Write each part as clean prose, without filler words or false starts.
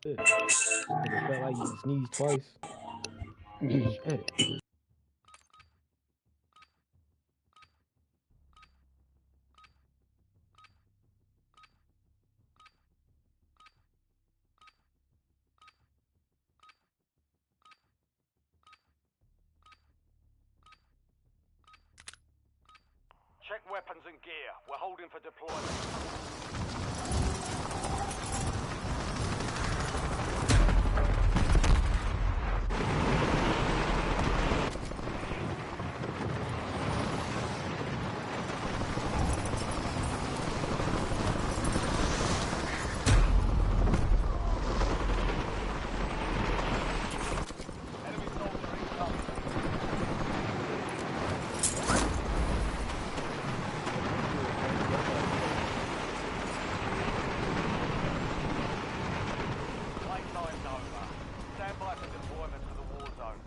Shit. Nigga felt like he sneezed twice. Shit. Check weapons and gear. We're holding for deployment. Enemy soldier incoming. Playtime's over. Stand by for deployment to the war zone.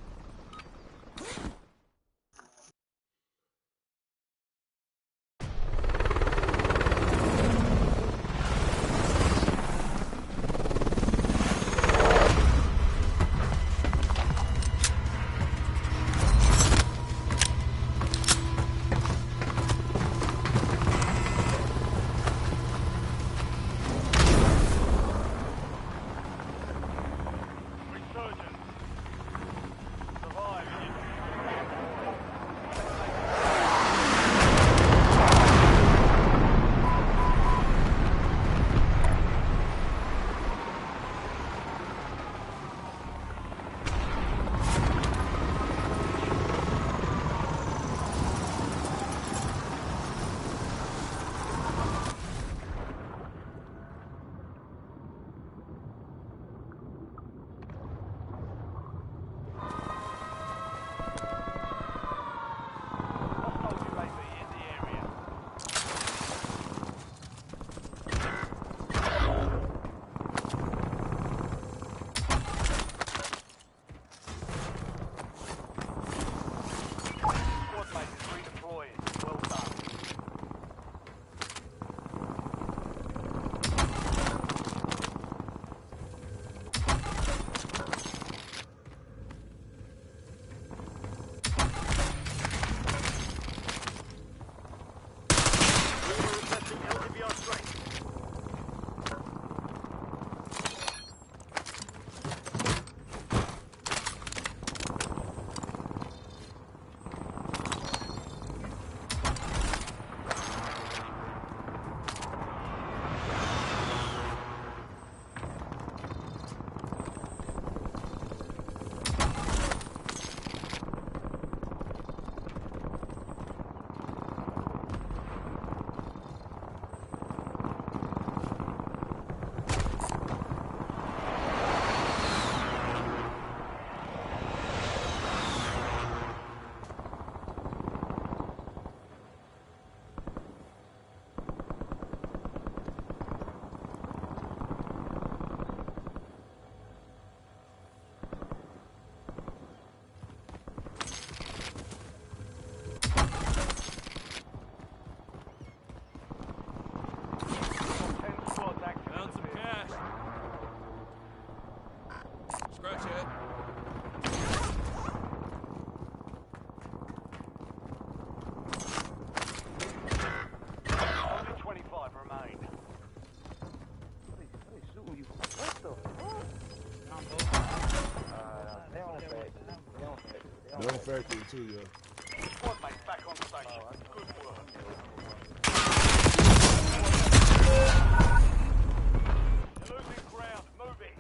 Resurgence. Survive. Hostile UAV in the area. Squad mate is redeploying. Well done. Requesting LTVR strength. Got 10 squads active in Found the some field. cash. Scratch it. Only 25 remain. No factory too, yo. Squad mate back on station. Good work. You're losing ground. Move it.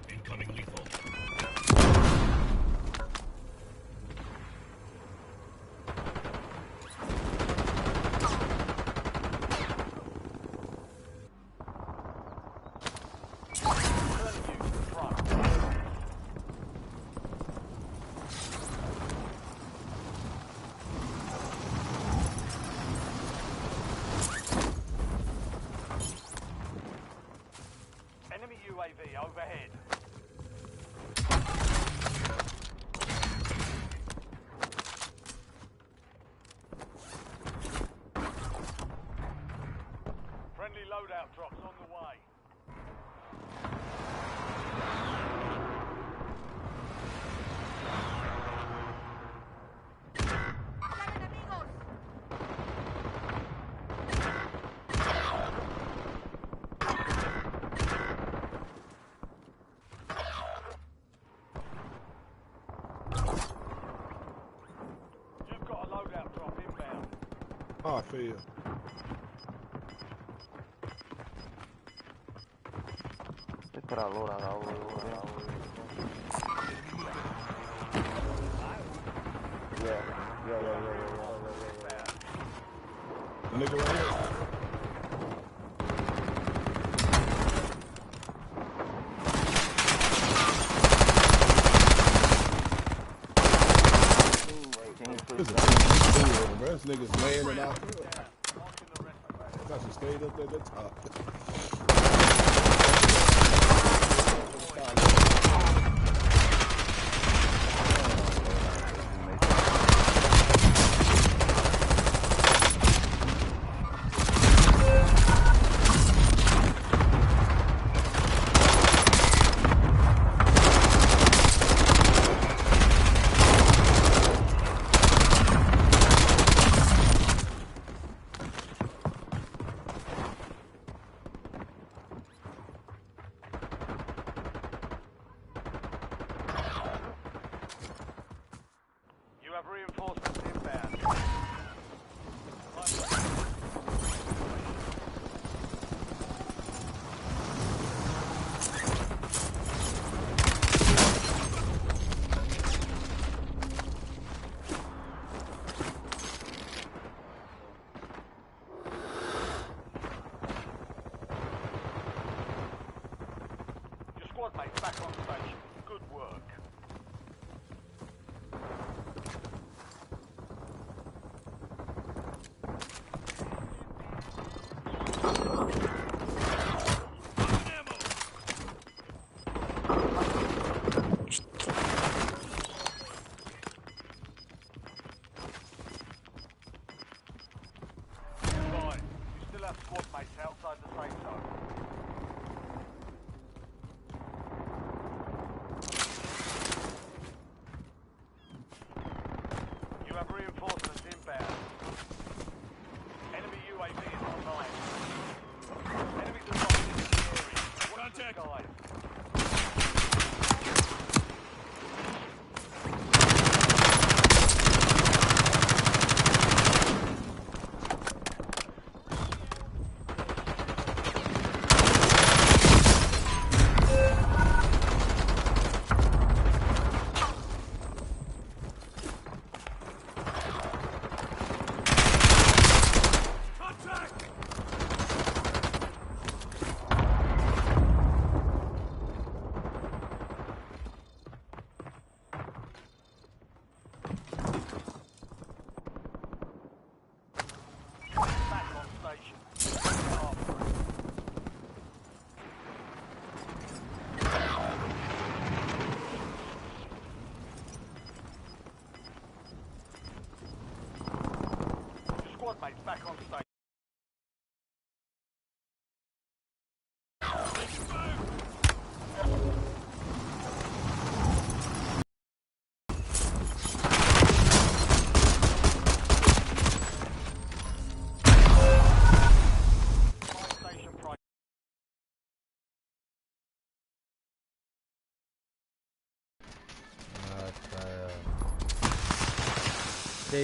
Incoming lethal. Turning you to the front. Enemy UAV overhead. I fell. Estoy para Lora, boludo. Yeah. The nigga right here. This niggas laying it out. I should stayed up at the top. You have reinforcements inbound. Your squad mates back on station. Good work. Fine. You still have squad mates outside the safe zone. You have reinforcements inbound. Enemy UAV is online. Enemies are locked in the area. Watch the skies. Back on station. Your squad mates back on station. Station price.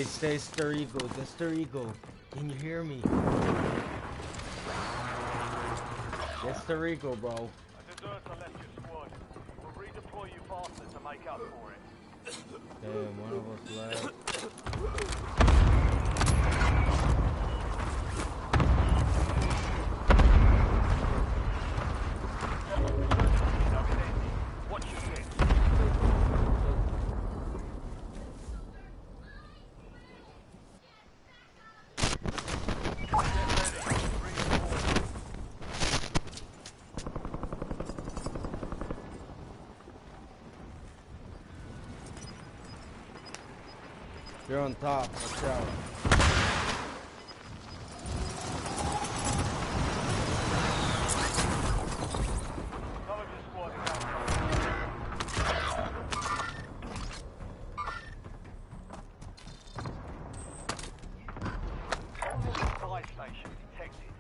Stay Stir Eagle, the Stir Eagle. Can you hear me? Yes, Stir Eagle, bro. A deserter left your squad. We'll redeploy you faster to make up for it. Damn, one of us left. Watch your six. You're on top, watch out. Some of your squad is outside. Buy station detected.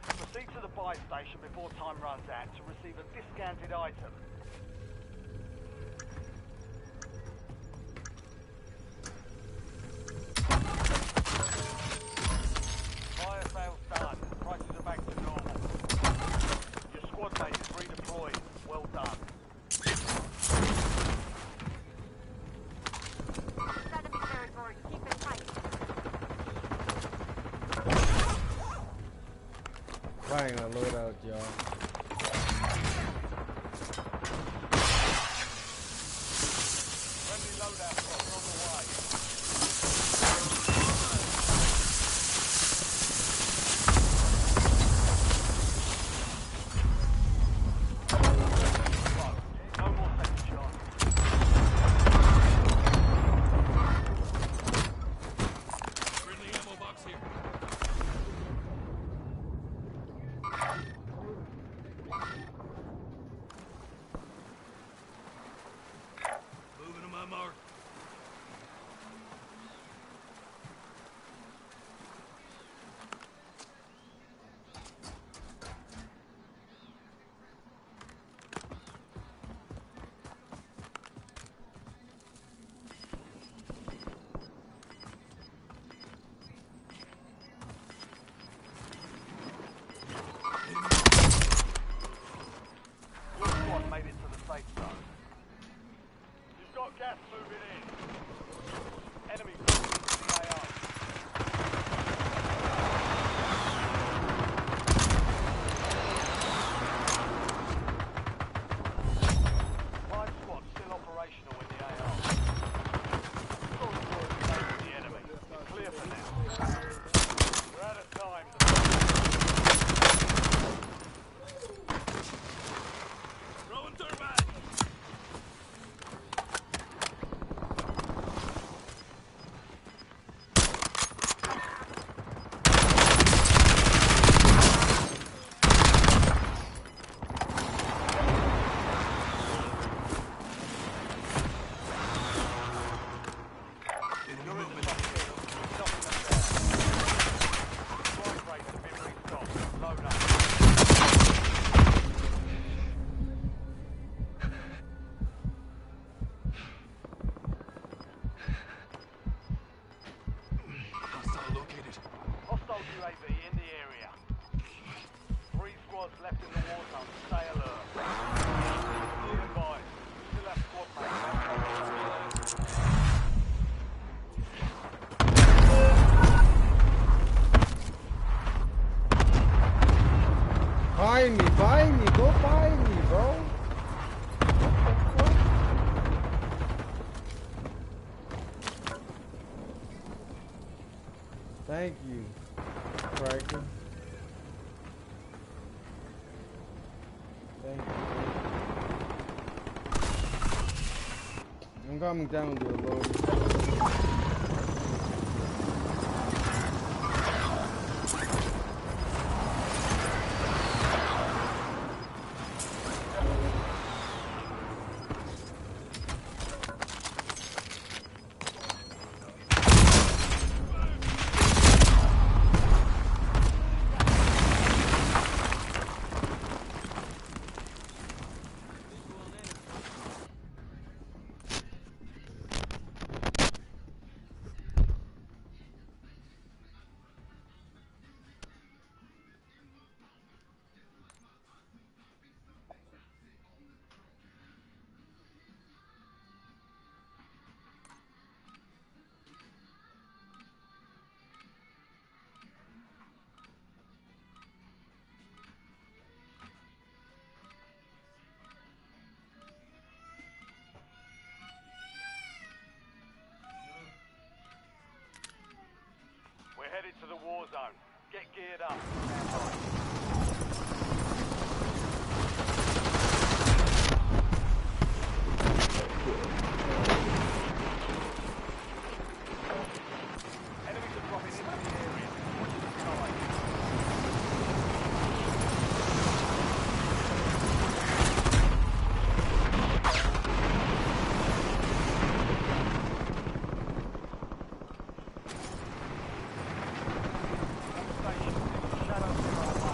Proceed to the buy station before time runs out to receive a discounted item. buying a loadout, y'all. Friendly loadout box on the way. No more second shot. Friendly ammo box here. Moving to my mark. Your squad made it to the safe zone. You've got gas moving in. Enemy forces in the AO. Five squads still operational in the AO. All squads stay with the enemy. You're clear for now. We're out of time. Throwing thermite. You're in the top hill. Knocking them down. Strike rates have been restocked. Load up. Hostile located. Hostile UAV in the area. 3 squads left in the war zone. Stay alert. Be advised. Still have squad mates. Find me, go find me, bro. Thank you, Striker. Thank you. I'm coming down to a load. We're headed to the war zone. Get geared up. Stand by. Enemies are dropping into the area. Watch the sky. Station. Shadow 01.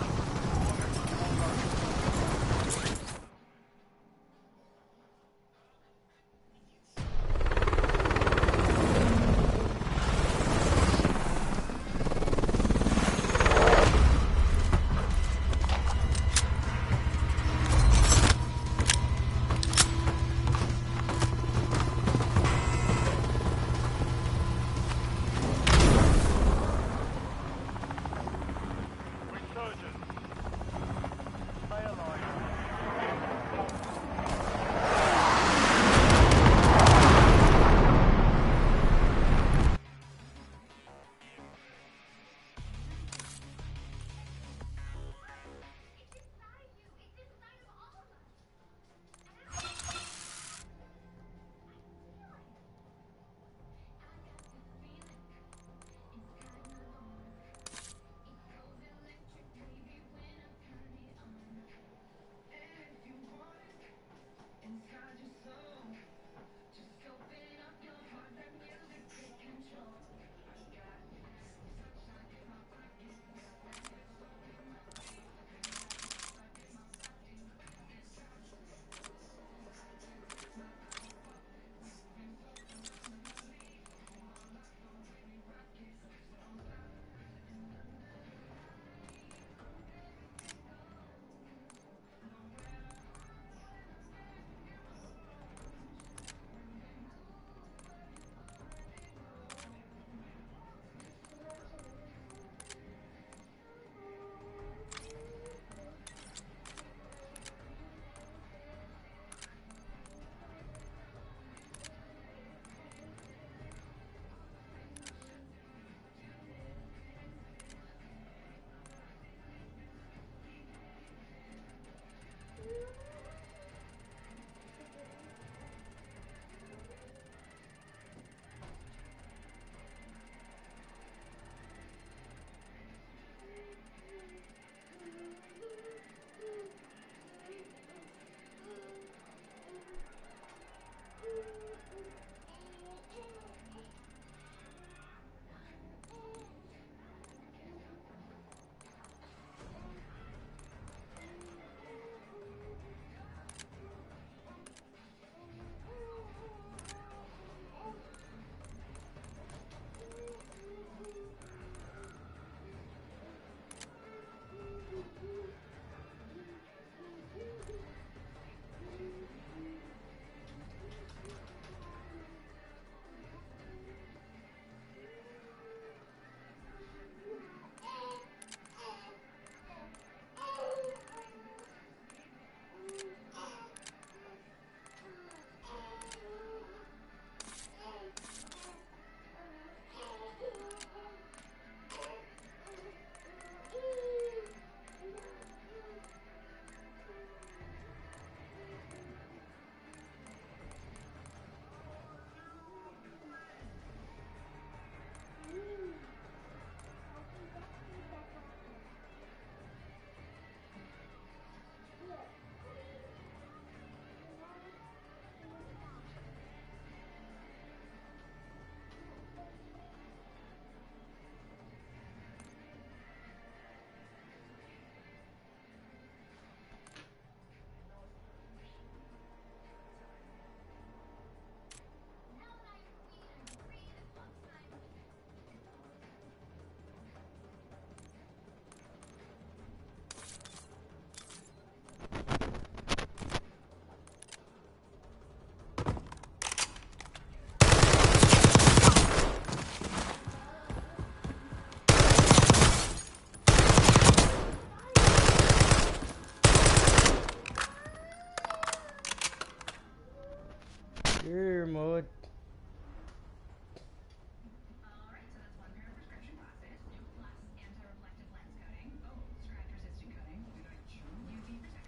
Here, mud.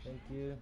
Thank you.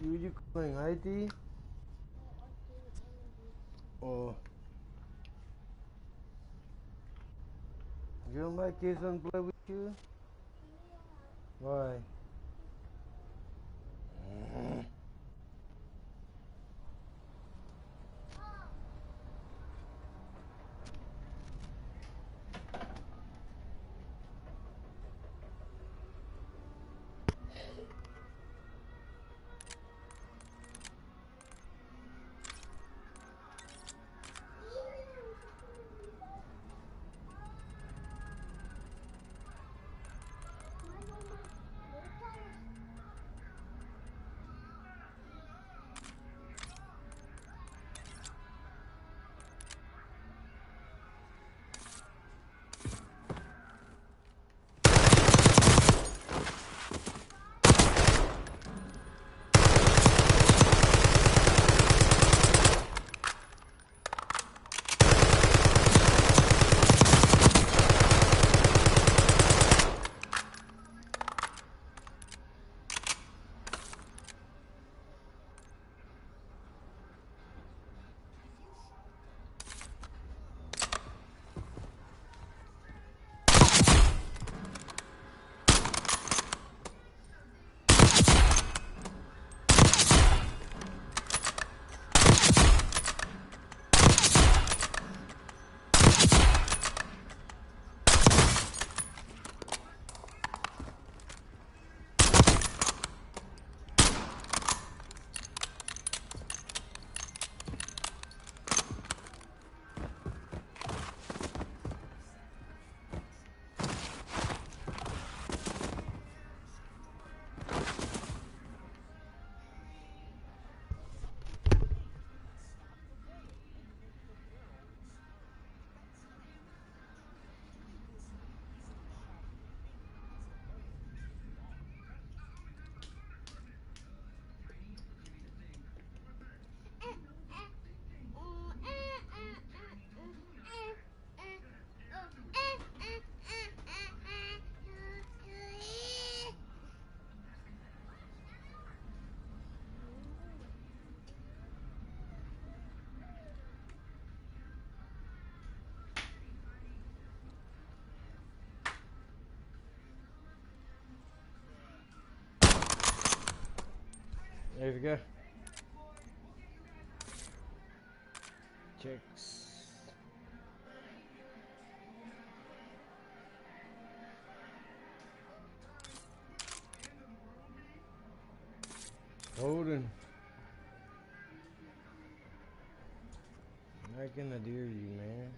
You playing ID? Or you don't like your son play with you? Why? There we go. Checks. Holding. I'm not gonna dare you, man.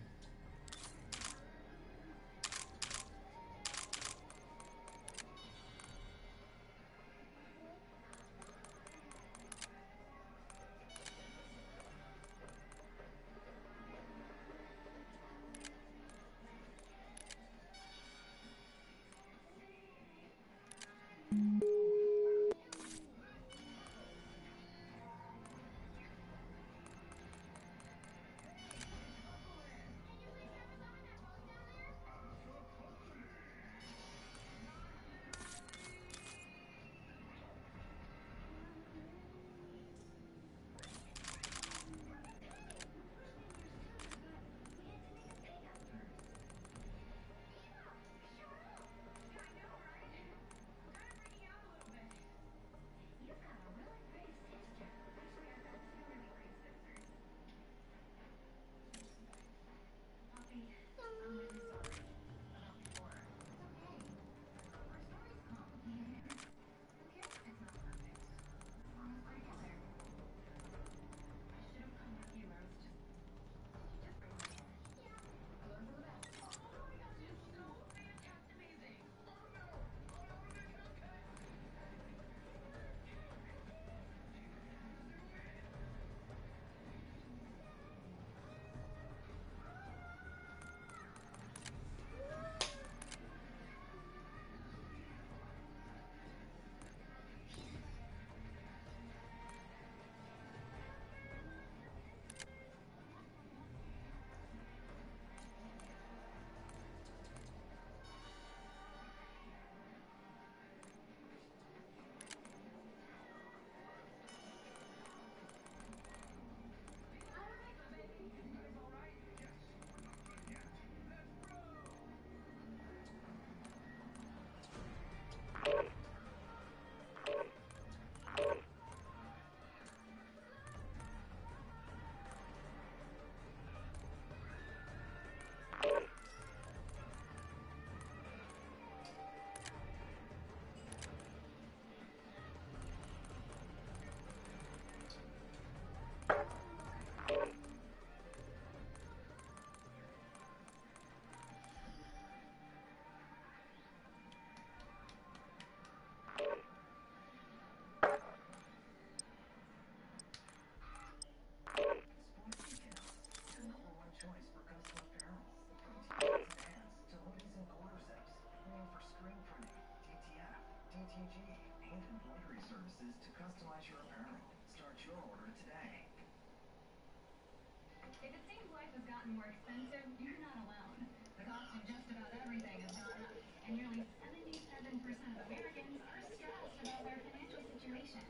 If it seems life has gotten more expensive, you're not alone. The cost of just about everything has gone up, and nearly 77% of Americans are stressed about their financial situation.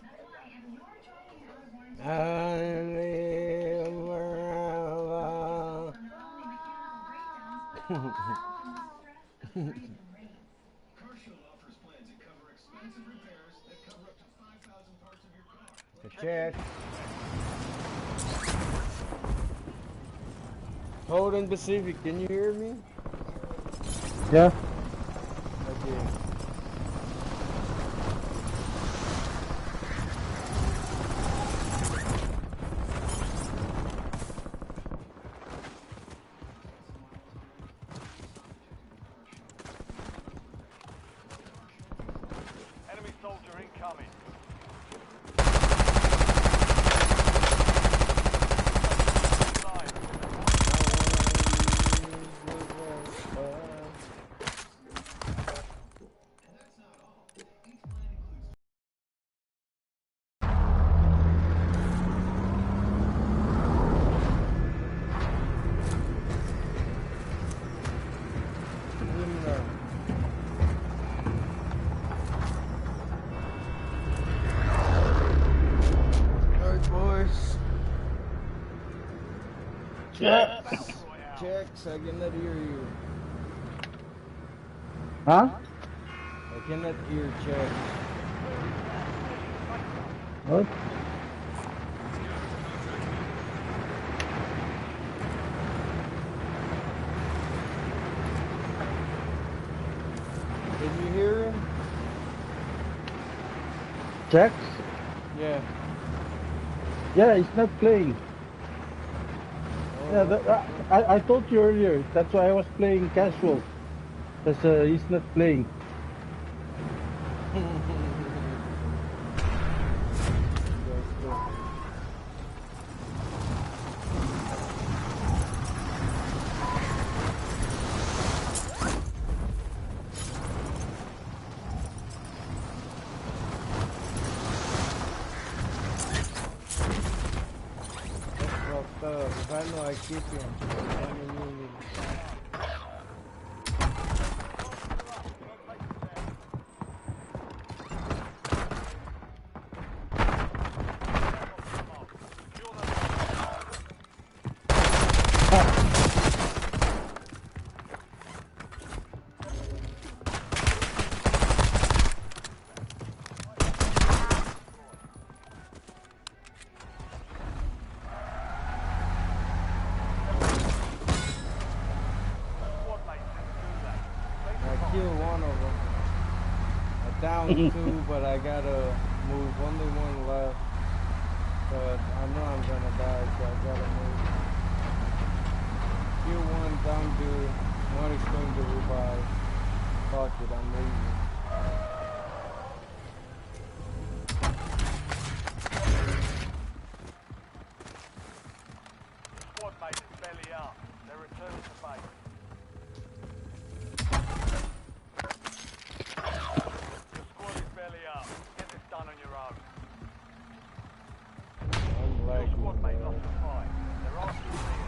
That's why if you're joining our warranty, not only mechanical breakdowns, but also from the stress of rising rates. CarShield offers plans that cover expensive repairs that cover up to 5,000 parts of your car. The check. Holden Pacific, can you hear me? Yeah. Okay. Enemy soldier incoming. Alright, boys. Checks. Checks, I cannot hear you. Huh? I cannot hear checks. What? Can you hear him? Checks? Yeah. Yeah, it's not playing. Yeah, I told you earlier. That's why I was playing casual. Because he's not playing. If I know I keep him, I'm a union. Two, but I gotta move. Only one left, but I know I'm gonna die, so I gotta move. Kill one, down two, one is going to revive. Fuck it, I'm leaving. Squad mate is belly up. They're returning to base. Done on your own. I'm lagging. Your squad mate lost the fight. They're asking for you.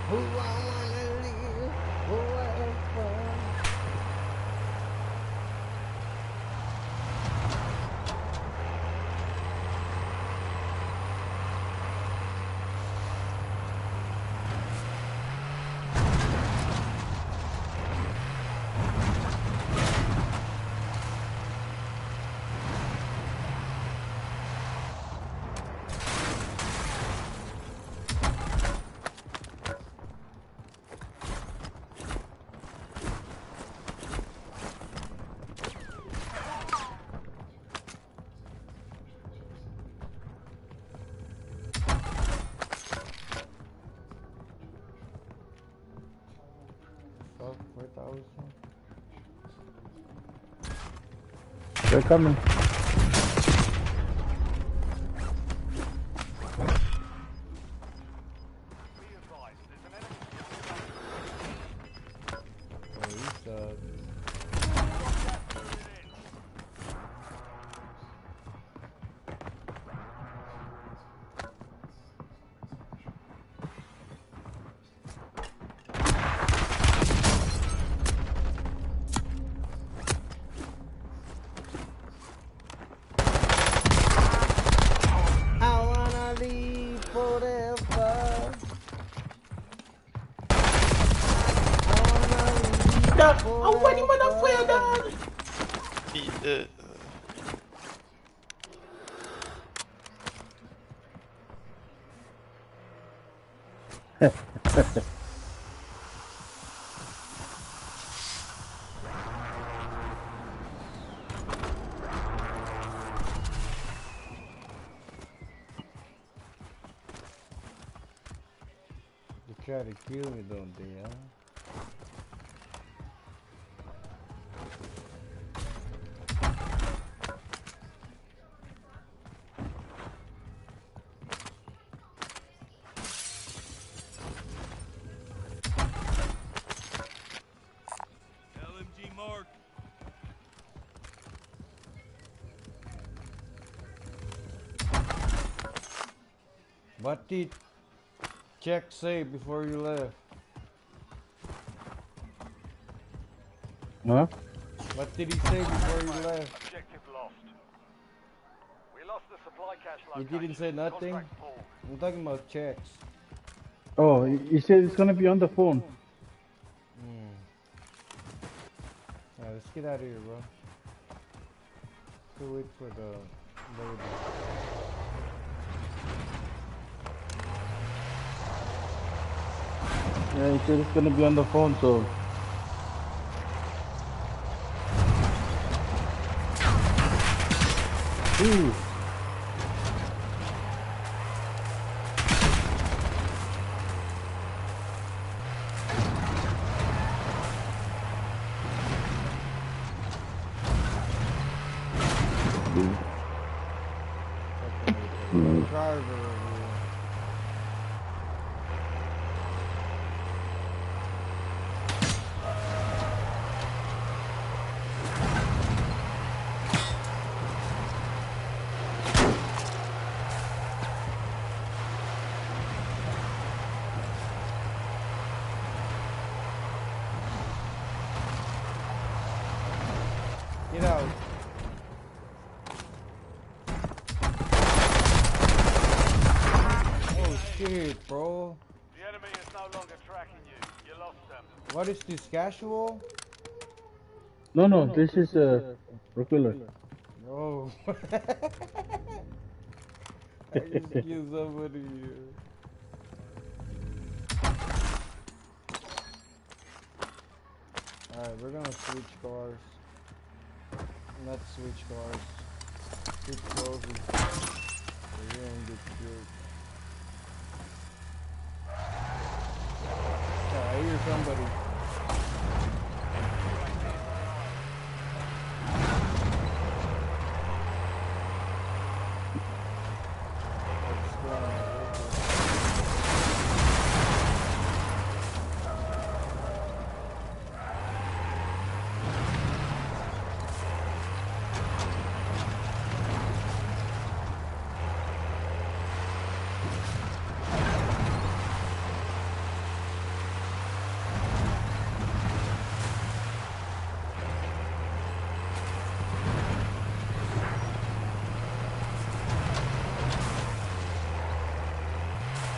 Who I wanna live, who I have fun. They're coming. They try to kill me, don't they, huh? LMG marked. What did Jack say before you left? Huh? What did he say before you left? Objective lost. We lost the supply cache He location. didn't say nothing? Contract pulled. I'm talking about checks. Oh, he said it's gonna be on the phone. Alright, let's get out of here, bro. Let's wait for the loading. Yeah, he said it's gonna be on the phone, so. Ooh. Driver over here. Get out. Oh shit, bro. The enemy is no longer tracking you. You lost them. What is this, casual? No, no, this is regular. No. I just killed somebody here. Alright, we're gonna switch cars. Not switch cars. Switch closes. We're gonna get killed. Yeah, I hear somebody. What's going on?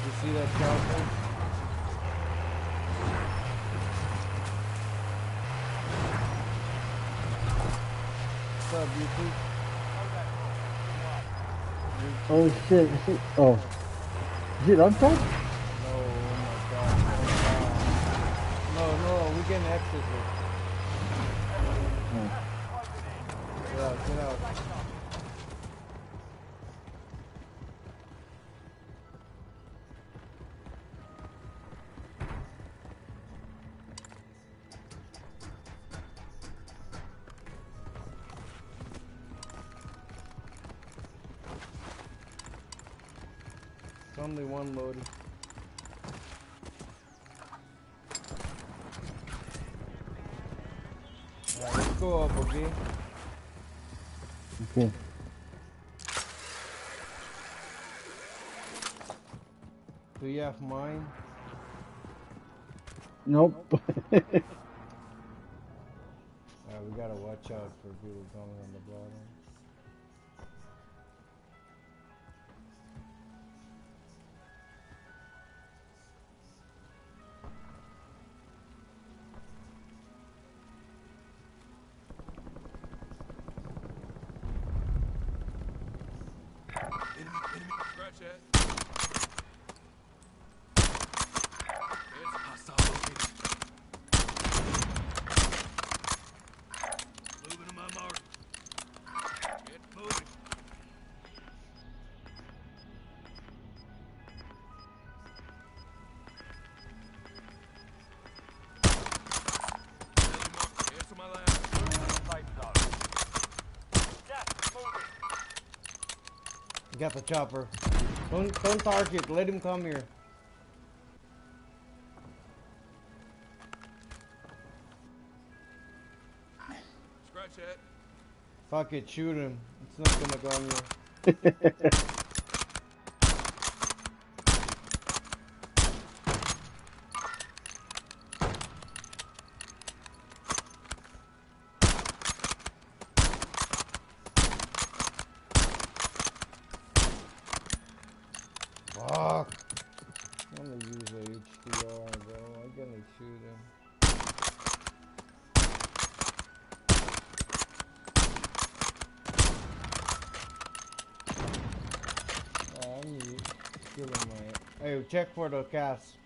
You see that chopper? What's up, YouTube? Oh shit, is it? Oh. Is it on top? No, oh my god. No, we can exit it. Get out, get out. It's only one loaded. Alright, let's go up, okay? Okay. Do you have mine? Nope. We gotta watch out for people coming on the bottom. Scratch that. It's hostile located. Moving to my mark. Get moving. Cancel my last. Safe zone. Gas is moving. You got the chopper. Don't target. Let him come here. Scratch that. Fuck it, shoot him. It's not gonna go on you. Fuck. I'm gonna use a HDR, bro. I'm gonna shoot him. I'm killing my. Hey, check for the cast.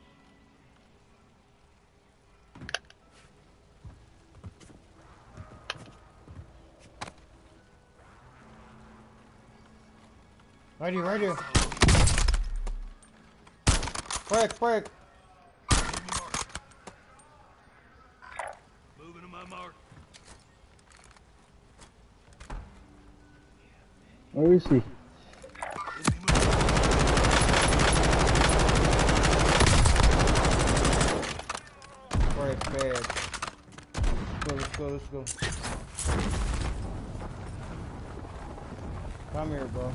Right here, right here. Quick, quick. Moving to my mark. Where is he? Quick, bad. Let's go, let's go. Come here, bro.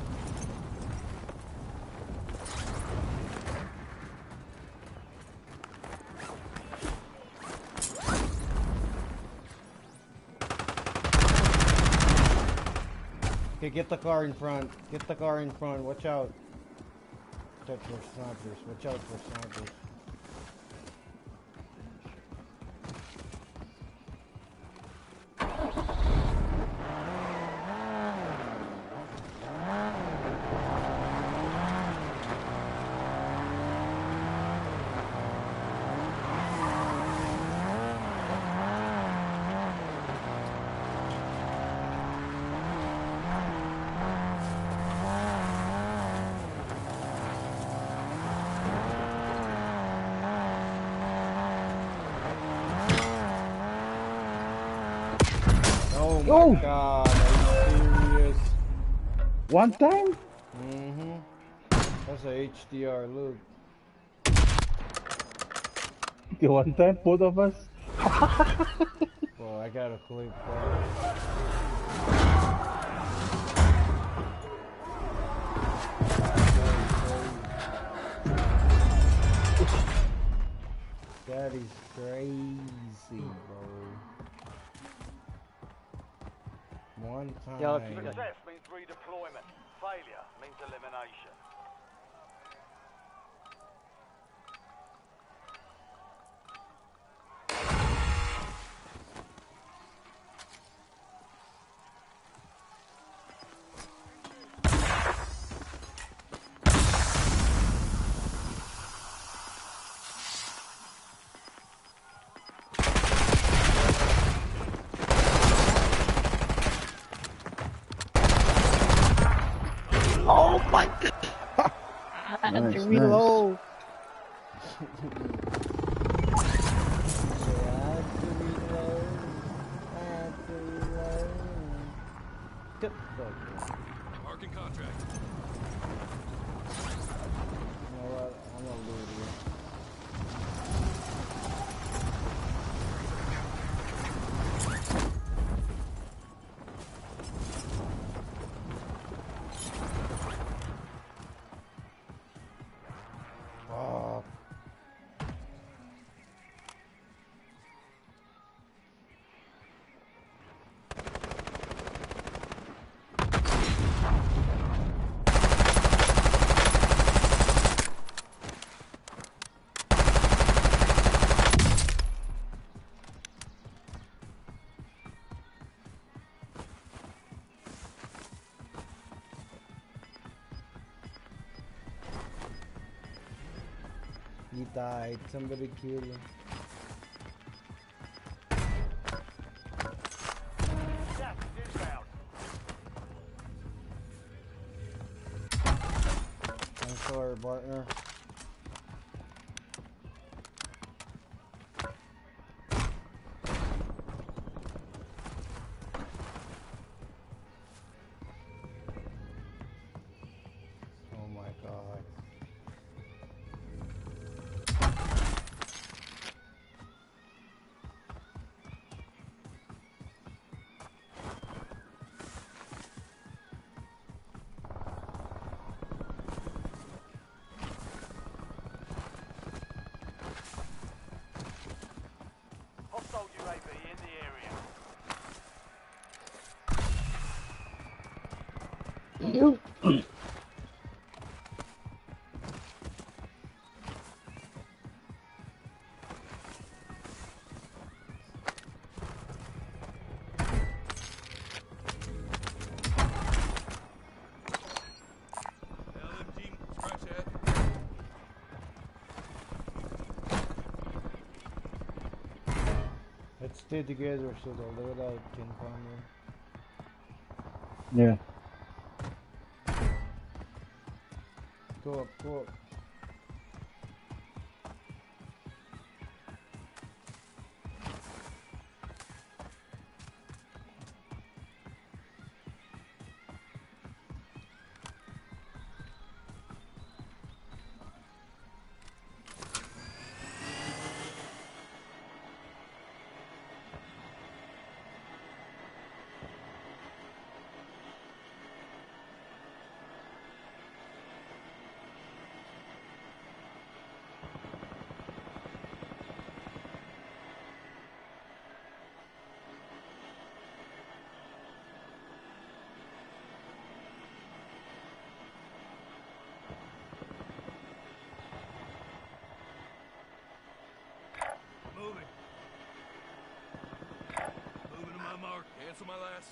Okay, get the car in front. Get the car in front. Watch out. Check for snipers. Watch out for snipers. Oh my Oh! god, are you serious? One time? Mm-hmm. That's a HDR, look. Okay, one time, both of us. Well, I got a clip, bro. That is crazy, bro. One time. Yo, Success means redeployment. Failure means elimination. Oh my god! I had to reload. Marking contract. You know what? I'm gonna do it here. Fuck. He died. Somebody killed him. Gas is inbound. I'm sorry, partner. Oh my god. Hostile UAV in the area. LMG, scratch that. Let's stay together so the loadout can come in. Yeah. Go up, go up. Moving. Moving to my mark. Cancel my last.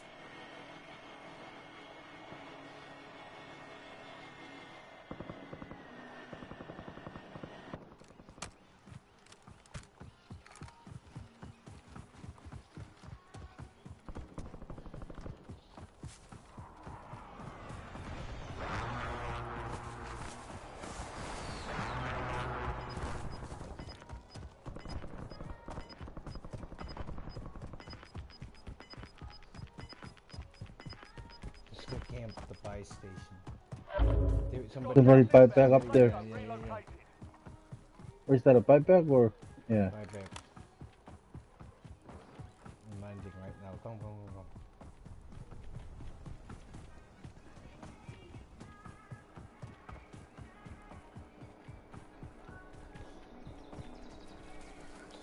Let's go camp at the buy station. Somebody pipe back up there. Yeah, yeah, yeah. Relocated. Where's that, a pipe back or? Yeah. Buy back. I'm minding right now. Come, come, come, come.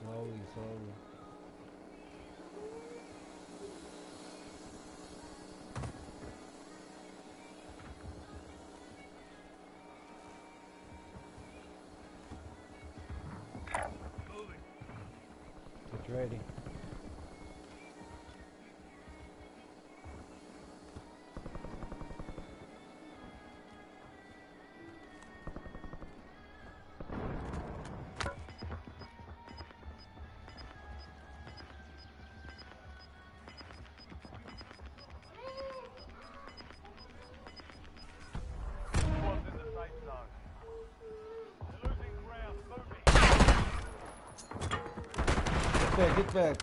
Slowly, slowly. Moving. Get ready. Squad's in the safe zone. They're losing ground. Moving. Get back, get back.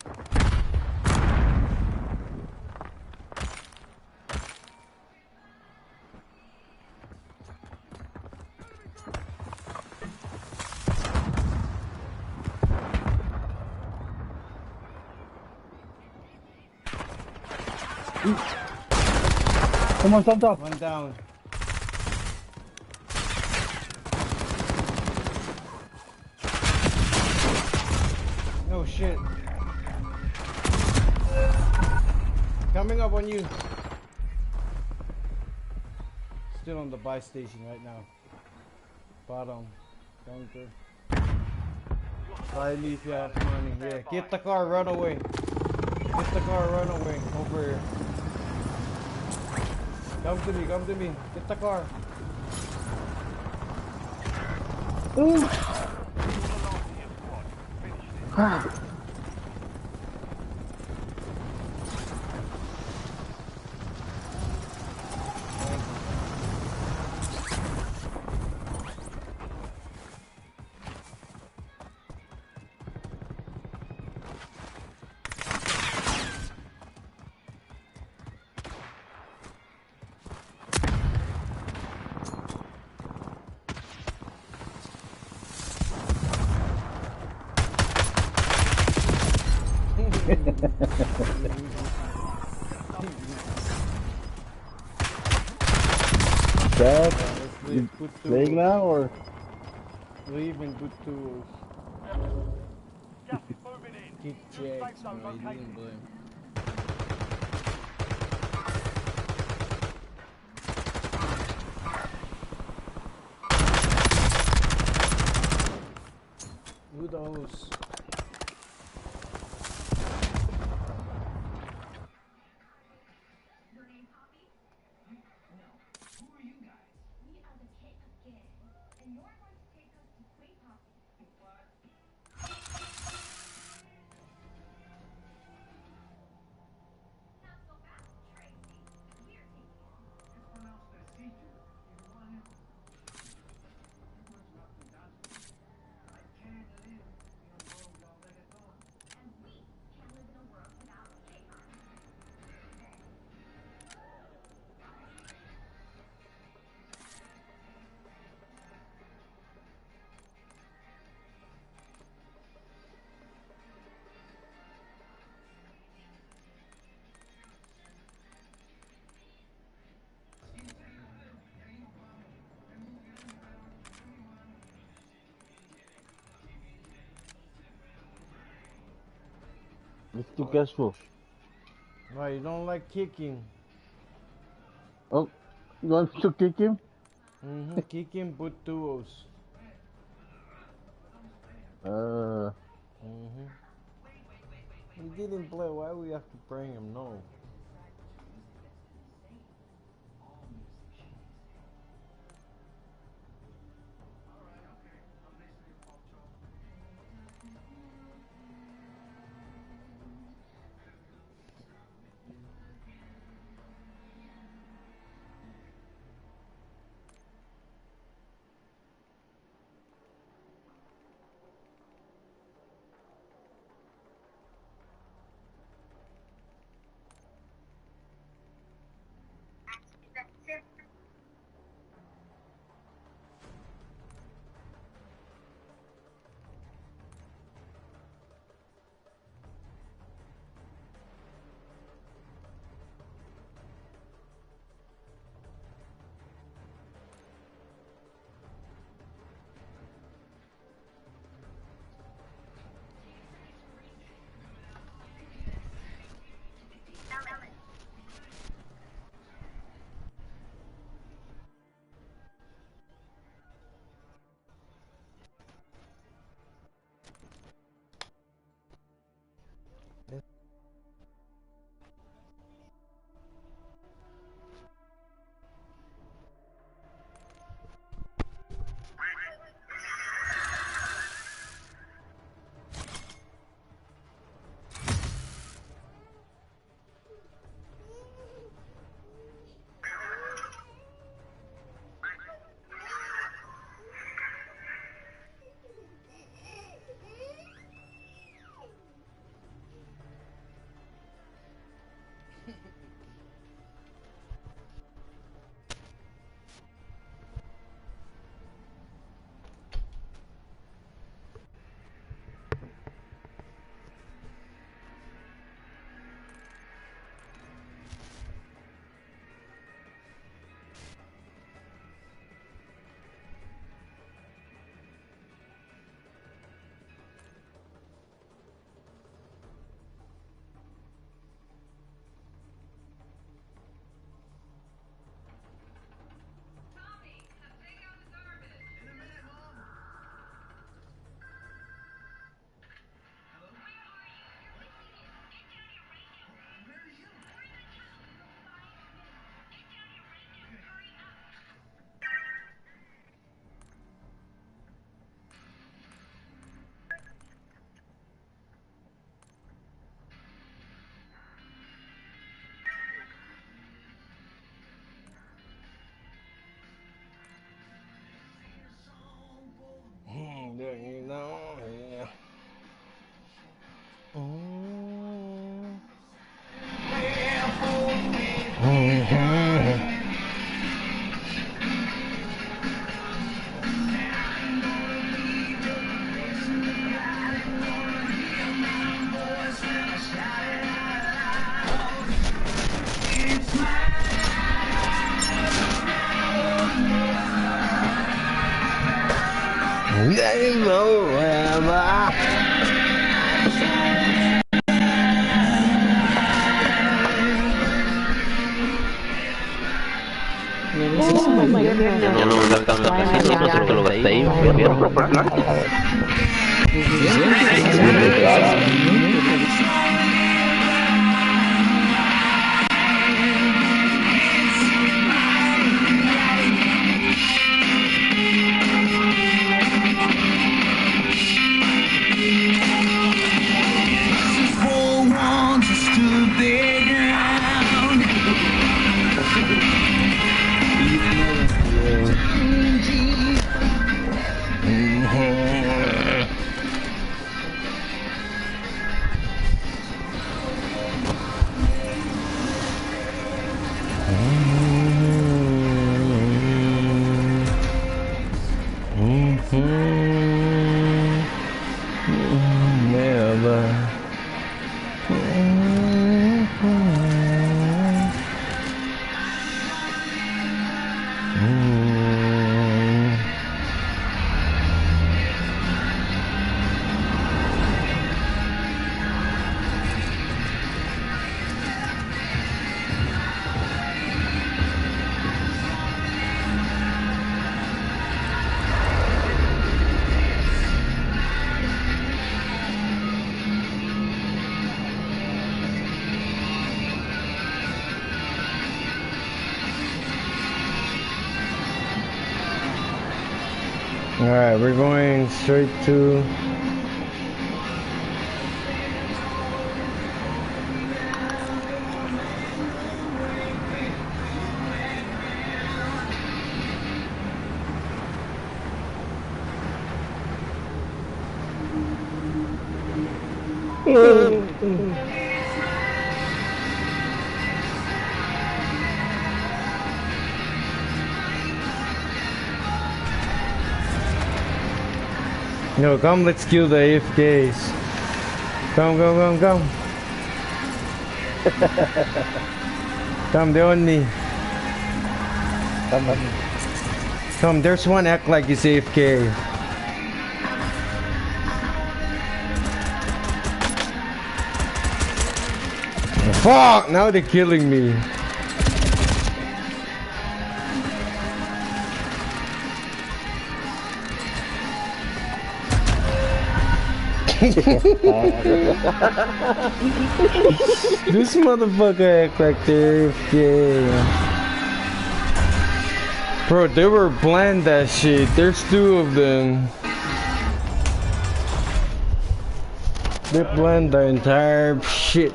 Come on, stop, stop. One down. Oh shit. Coming up on you. Still on the buy station right now. Bottom. Bunker. Buy me if you have money. Yeah. Get the car, run away. Get the car, run away. Over here. Come to me, come to me. Get the car. Ooh. Dad, Let's leave. Put playing two. now or? Leave and put two. Gas is moving in. Kick New safe checks, zone bro. He located. didn't blame. Who those? Your name Poppy? No. Who are you guys? We are the Pickup Gang, and you're going to take us to Sweet Poppy. What? Not so fast, Tracy. We're taking you. It's pronounced procedure. You want it? You words are up and down. I can't live in a world without reggaeton. And we can't live in a world without K-pop. It's too casual. Why you don't like kicking? Oh, you want to kick him? Kicking, put duos. He didn't play. Why we have to bring him? No. Game over. Oh my goodness. Ya no me gastan la casino, no sé que lo gasté ahí, Alright, we're going straight to No, come, let's kill the AFKs. Come. Come, they on me. Come, there's one act like he's AFK. Fuck! Now they're killing me. This motherfucker act like they're AFK. Bro, they were planned that shit. There's two of them. They planned the entire shit.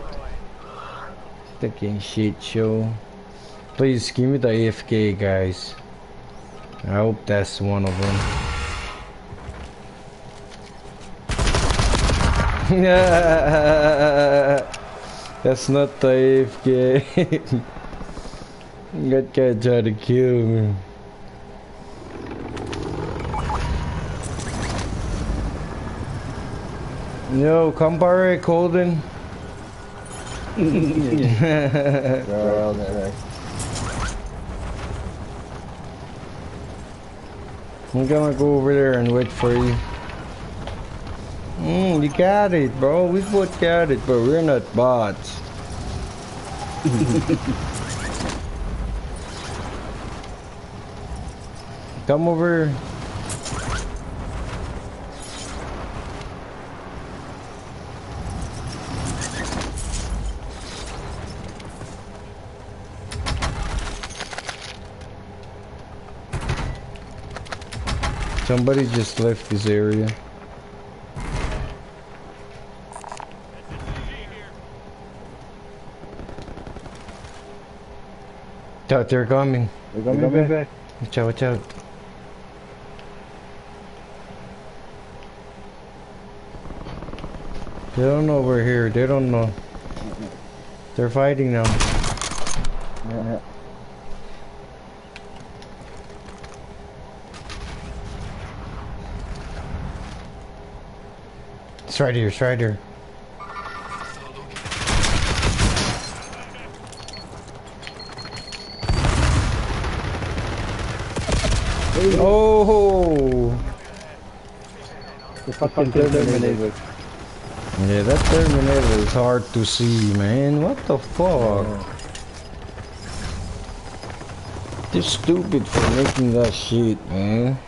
Fucking shit show. Please give me the AFK, guys. I hope that's one of them. That's not the AFK. That guy tried to kill me. Yo, come by, Colden. I'm gonna go over there and wait for you. You got it, bro. We both got it, but we're not bots. Come over. Somebody just left this area. They're coming. They're coming back. Watch out. They don't know we're here. They don't know. They're fighting now. Yeah. It's right here. Oh! The fucking Terminator. Yeah, that Terminator is hard to see, man. What the fuck? They're stupid for making that shit, man.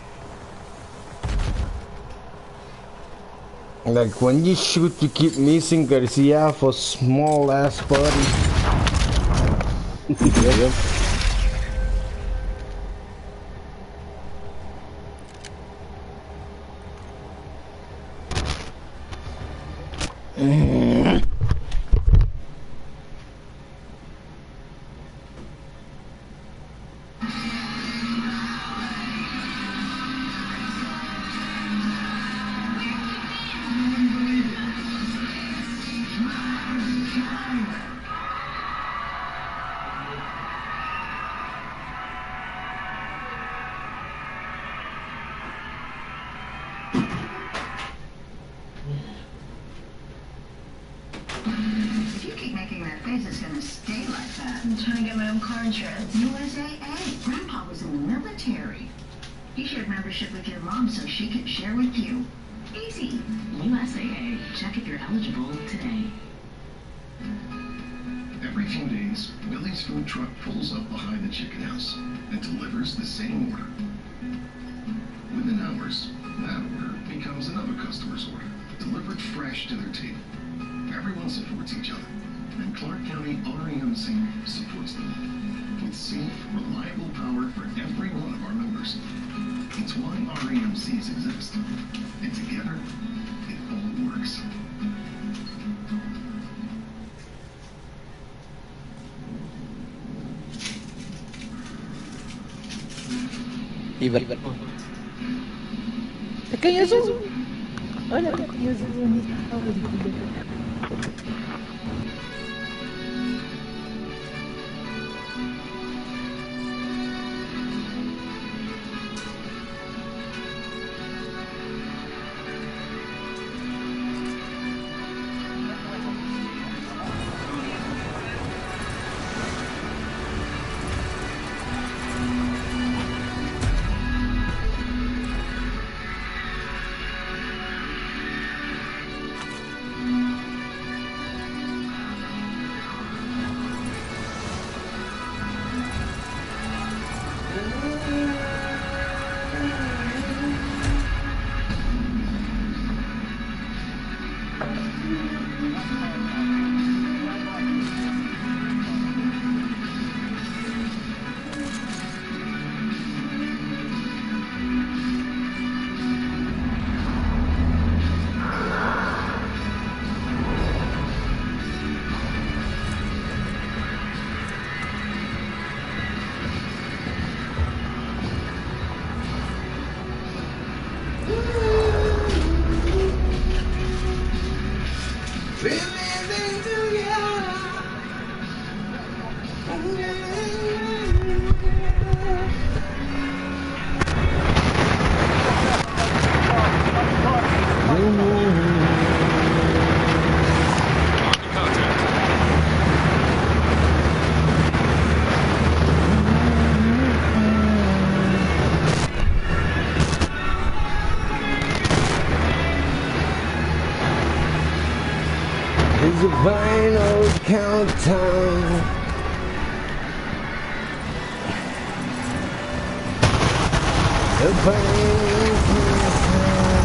Like when you shoot, you keep missing because he have a small ass body. Yep. If you keep making that face, it's gonna stay like that. I'm trying to get my own car insurance. USAA. Grandpa was in the military. He shared membership with your mom so she could share with you. Easy. USAA. Check if you're eligible today. Every few days, Willie's food truck pulls up behind the chicken house and delivers the same order. Within hours, that order becomes another customer's order, delivered fresh to their table. Everyone supports each other, and Clark County REMC supports them all, with safe, reliable power for every one of our members. It's why REMCs exist, and together, it all works. Kaya Zoom! Wala ka kaya Zoom. It's a final countdown. The final countdown.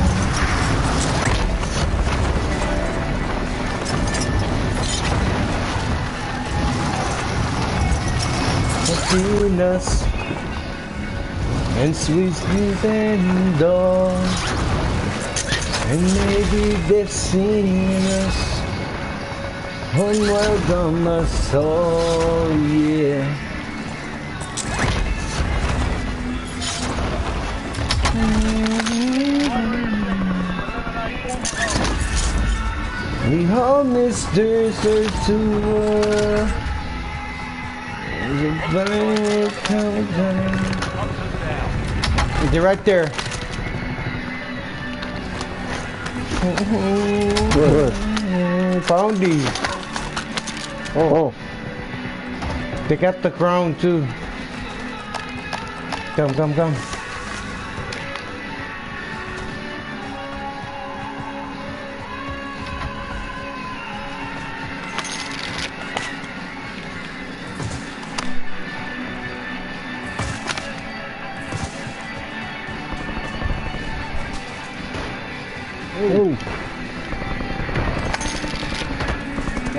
Between us and sweetness and dawn, and maybe they've seen us. Unwelcome us all, yeah. We all Mr. Tour. There's a final countdown. They're right there. Found these. Oh. They got the crown too. Come. Oh.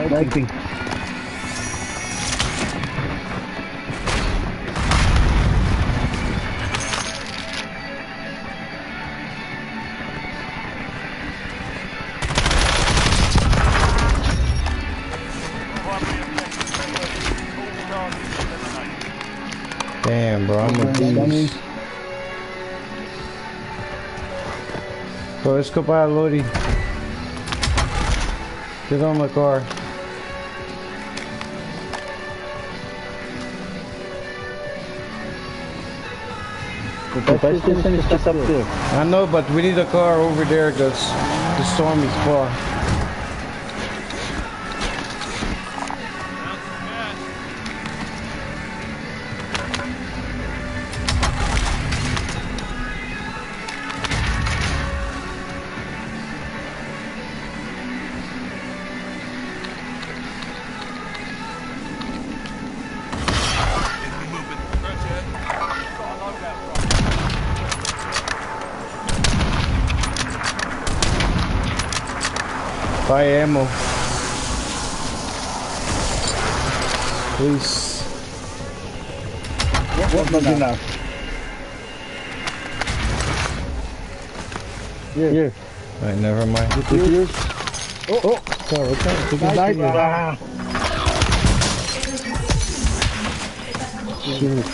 Lighting. Damn, bro, I'm a beast. Bro, let's go buy a Lodi. Get on my car. The fire station is just up there. I know, but we need a car over there because the storm is far. Buy ammo. Please. What was enough? Here. Alright, never mind. Yours? Oh. Sorry, okay. Take it back. Shoot.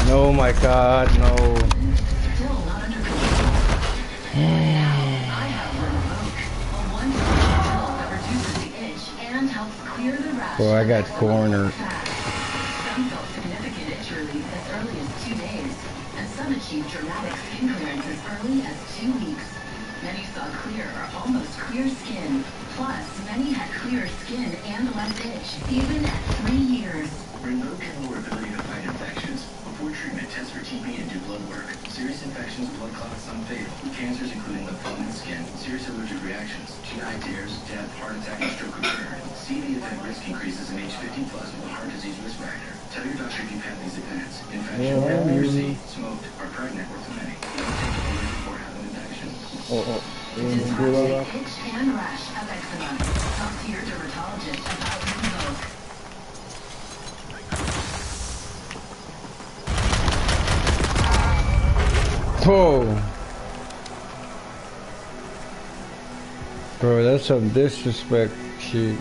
Oh my god, no. Bro, I got cornered. Some felt significant itch relief as early as 2 days, and some achieved dramatic skin clearance as early as 2 weeks. Many saw clear or almost clear skin. Plus, many had clear skin and less itch, even at 3 years. Rinvoq has more ability to fight infections. Before treatment, test for TB and do blood work. Serious infections, blood clots, some fatal. Cancers including lymphoma and skin. Serious allergic reactions. GI tears, death, heart attack, and stroke occur. See the event risk increases in age 50 plus with a heart disease risk factor. Tell your doctor if you've had these events. Infection, A, B, or C, smoked, are pregnant, or flamming. Don't take the word before having an infection. Itch and rash of eczema. Talk to your dermatologist about Rinvoq. Whoa. Bro, that's some disrespect shit.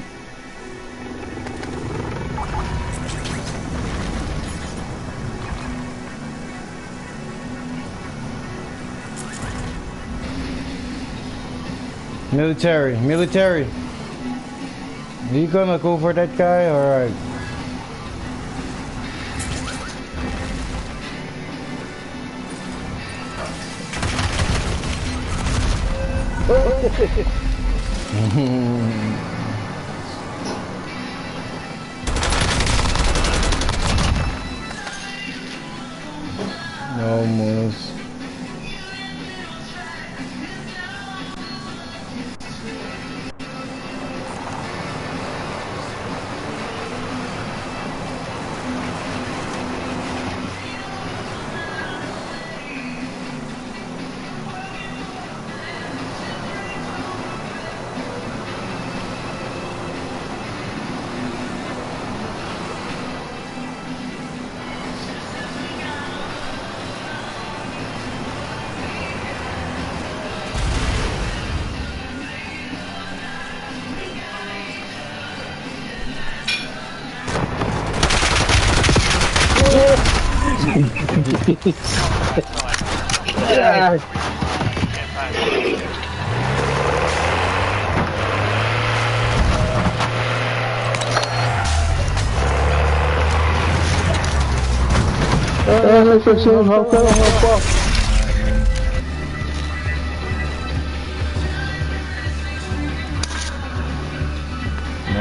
Military. Are you gonna go for that guy? Alright. No moves.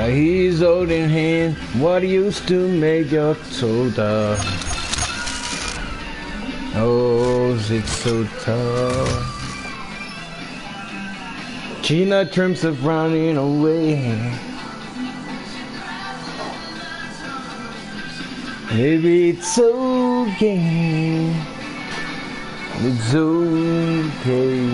He's holding hand. What used to make your soda? Oh, it's so tough. Gina dreams of running away. Maybe it's okay. It's okay.